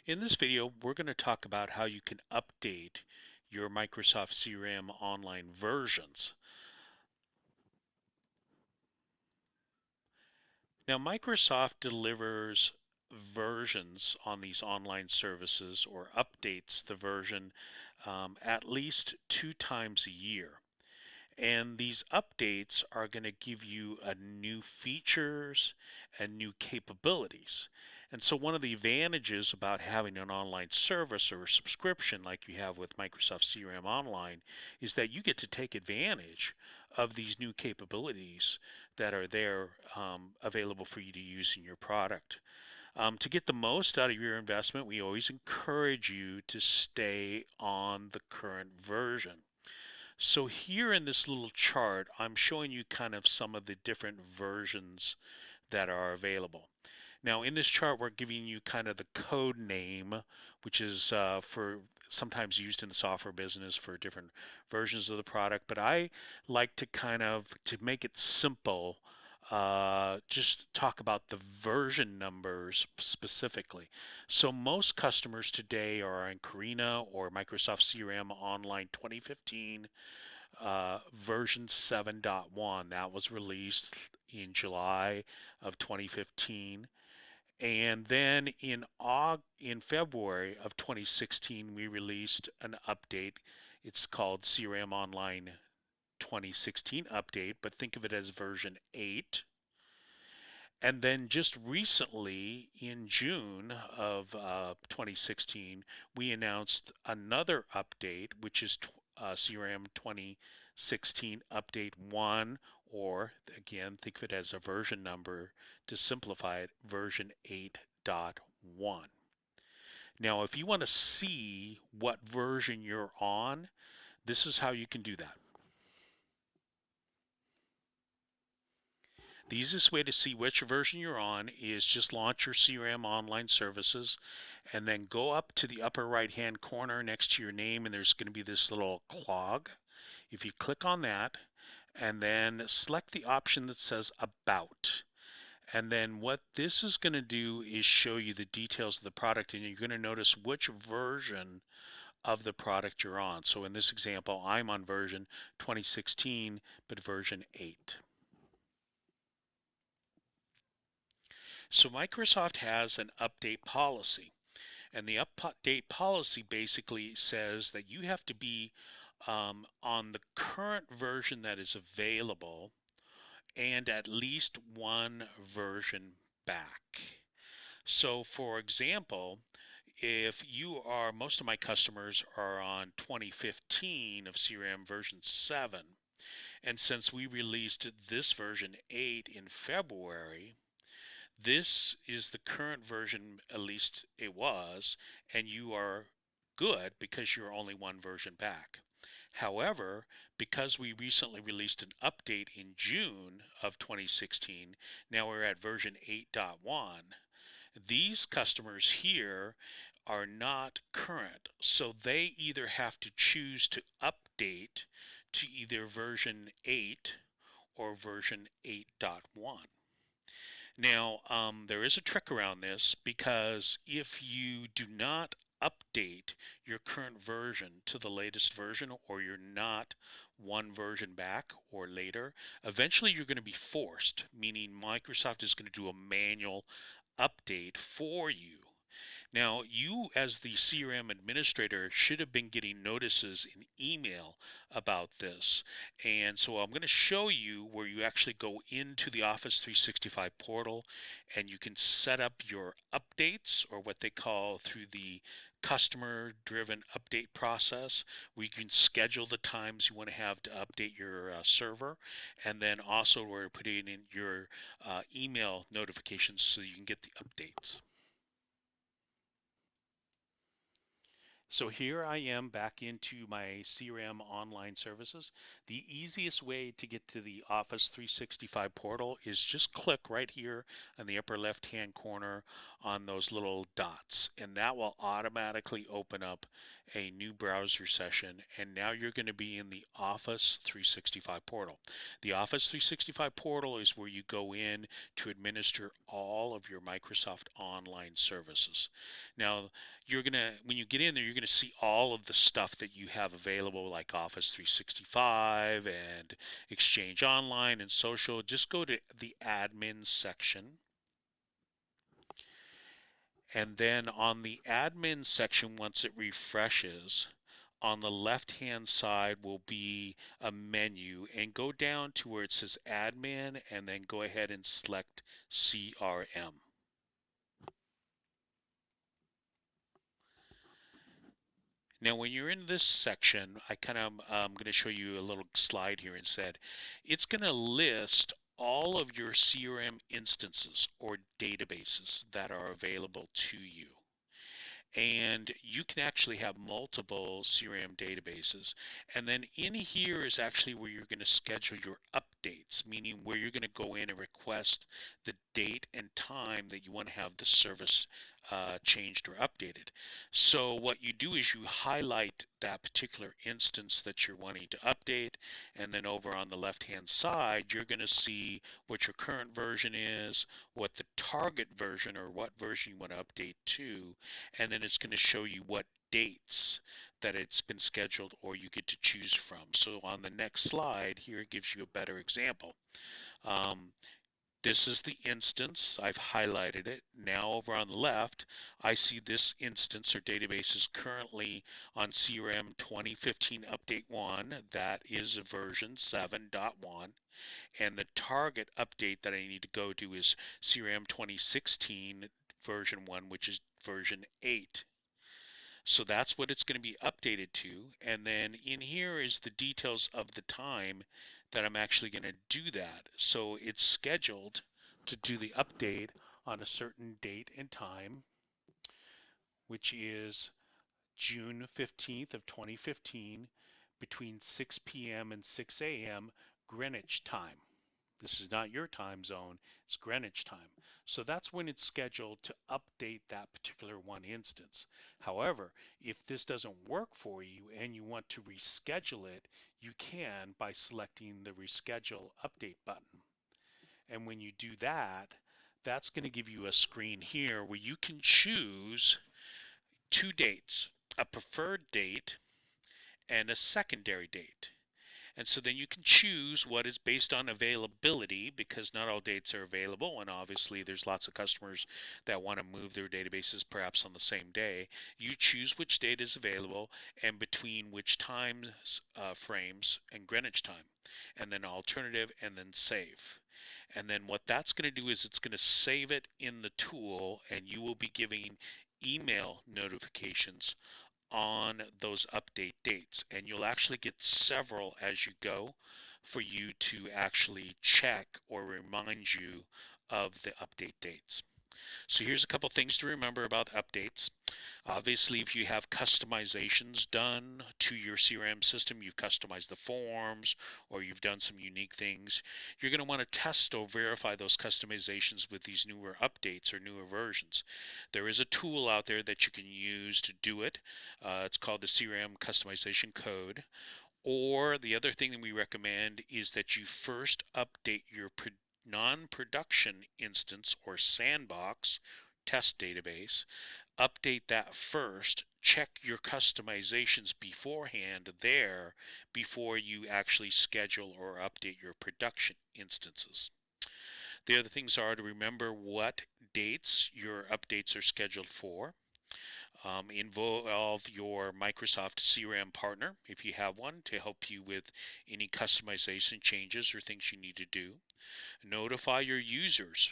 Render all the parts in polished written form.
In this video, we're going to talk about how you can update your Microsoft CRM Online versions. Now, Microsoft delivers versions on these online services or updates the version at least 2 times a year. And these updates are going to give you new features and new capabilities. And so one of the advantages about having an online service or a subscription like you have with Microsoft CRM Online is that you get to take advantage of these new capabilities that are there available for you to use in your product. To get the most out of your investment, we always encourage you to stay on the current version. So here in this little chart, I'm showing you kind of some of the different versions that are available. Now in this chart, we're giving you kind of the code name, which is for sometimes used in the software business for different versions of the product. But I like to to make it simple, just talk about the version numbers specifically. So most customers today are in Carina or Microsoft CRM Online 2015 version 7.1. That was released in July of 2015. And then in February of 2016, we released an update. It's called CRM Online 2016 update, but think of it as version 8. And then just recently, in June of 2016, we announced another update, which is CRM 2016 Update 1, or again, think of it as a version number to simplify it, version 8.1. Now, if you want to see what version you're on, this is how you can do that. The easiest way to see which version you're on is just launch your CRM Online services and then go up to the upper right hand corner next to your name, and there's going to be this little clog. If you click on that and then select the option that says About, and then what this is going to do is show you the details of the product, and you're going to notice which version of the product you're on. So in this example, I'm on version 2016, but version 8. So Microsoft has an update policy, and the update policy basically says that you have to be on the current version that is available and at least one version back. So for example, if you are, most of my customers are on 2015 of CRM version 7, and since we released this version 8 in February, this is the current version, at least it was, and you are good because you're only one version back. However, because we recently released an update in June of 2016, now we're at version 8.1. These customers here are not current, so they either have to choose to update to either version 8 or version 8.1. Now, there is a trick around this, because if you do not update your current version to the latest version, or you're not one version back or later, eventually you're going to be forced, meaning Microsoft is going to do a manual update for you. Now, you as the CRM administrator should have been getting notices in email about this. And so I'm going to show you where you actually go into the Office 365 portal and you can set up your updates, or what they call through the customer driven update process, where you can schedule the times you want to have to update your server, and then also where you're putting in your email notifications so you can get the updates. So here I am back into my CRM online services. The easiest way to get to the Office 365 portal is just click right here in the upper left hand corner on those little dots, and that will automatically open up a new browser session. And now you're going to be in the Office 365 portal. The Office 365 portal is where you go in to administer all of your Microsoft online services. Now, when you get in there, you're gonna see all of the stuff that you have available, like Office 365 and Exchange Online and Social. Just go to the admin section, and then on the admin section, once it refreshes, on the left hand side will be a menu, and go down to where it says admin and then go ahead and select CRM. Now, when you're in this section, I kind of going to show you a little slide here instead. It's going to list all of your CRM instances or databases that are available to you. And you can actually have multiple CRM databases. And then in here is actually where you're going to schedule your updates, meaning where you're going to go in and request the date and time that you want to have the service changed or updated. So what you do is you highlight that particular instance that you're wanting to update, and then over on the left hand side you're going to see what your current version is, what the target version or what version you want to update to, and then it's going to show you what dates that it's been scheduled or you get to choose from. So on the next slide here, it gives you a better example. Um, this is the instance. I've highlighted it. Now over on the left, I see this instance or database is currently on CRM 2015 Update 1. That is version 7.1. And the target update that I need to go to is CRM 2016 version 1, which is version 8. So that's what it's going to be updated to. And then in here is the details of the time that I'm actually going to do that. So it's scheduled to do the update on a certain date and time, which is June 15th of 2015 between 6 p.m. and 6 a.m. Greenwich time. This is not your time zone, it's Greenwich time. So that's when it's scheduled to update that particular one instance. However, if this doesn't work for you and you want to reschedule it, you can by selecting the Reschedule Update button. And when you do that, that's going to give you a screen here where you can choose two dates, a preferred date and a secondary date. And so then you can choose what is based on availability, because not all dates are available, and obviously there's lots of customers that want to move their databases perhaps on the same day. You choose which date is available and between which time frames and Greenwich time, and then alternative, and then save. And then what that's going to do is it's going to save it in the tool, and you will be giving email notifications on those update dates, and you'll actually get several as you go for you to actually check or remind you of the update dates. So here's a couple things to remember about updates. Obviously, if you have customizations done to your CRM system, you've customized the forms or you've done some unique things, you're going to want to test or verify those customizations with these newer updates or newer versions. There is a tool out there that you can use to do it. It's called the CRM Customization Code. Or the other thing that we recommend is that you first update your non-production instance or sandbox test database. Update that first, check your customizations beforehand there before you actually schedule or update your production instances. The other things are to remember what dates your updates are scheduled for. Involve your Microsoft CRM partner, if you have one, to help you with any customization changes or things you need to do. Notify your users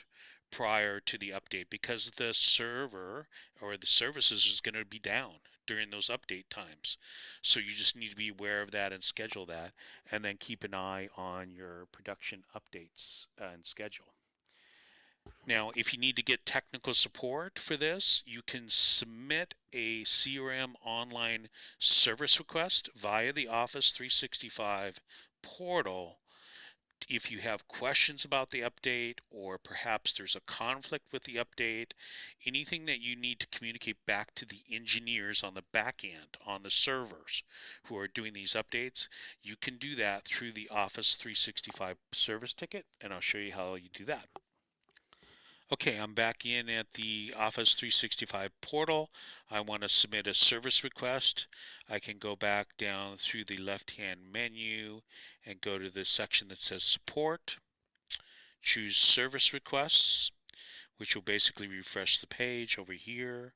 prior to the update, because the server or the services is going to be down during those update times. So you just need to be aware of that and schedule that, and then keep an eye on your production updates and schedule. Now, if you need to get technical support for this, you can submit a CRM Online service request via the Office 365 portal if you have questions about the update, or perhaps there's a conflict with the update, anything that you need to communicate back to the engineers on the back end, on the servers who are doing these updates, you can do that through the Office 365 service ticket, and I'll show you how you do that. Okay, I'm back in at the Office 365 portal. I want to submit a service request. I can go back down through the left-hand menu and go to the section that says Support. Choose Service Requests, which will basically refresh the page over here.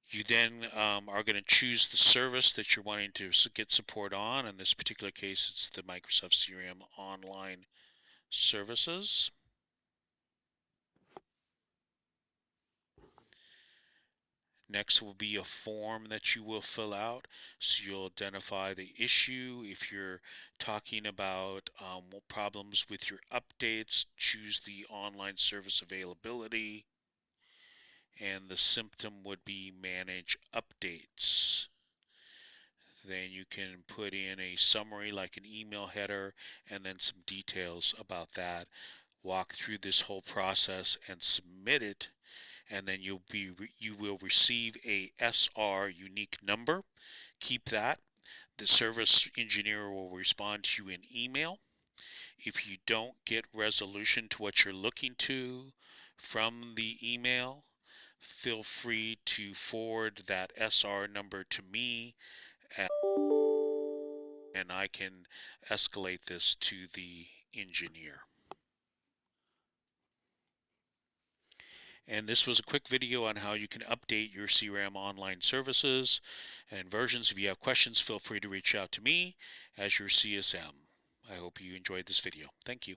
You then are going to choose the service that you're wanting to get support on. In this particular case, it's the Microsoft CRM Online services. Next will be a form that you will fill out. So you'll identify the issue. If you're talking about problems with your updates, choose the online service availability. And the symptom would be manage updates. Then you can put in a summary like an email header and then some details about that. Walk through this whole process and submit it, and then you will receive a SR unique number. Keep that. The service engineer will respond to you in email. If you don't get resolution to what you're looking to from the email, feel free to forward that SR number to me, and I can escalate this to the engineer. And this was a quick video on how you can update your CRM Online services and versions. If you have questions, feel free to reach out to me as your CSM. I hope you enjoyed this video. Thank you.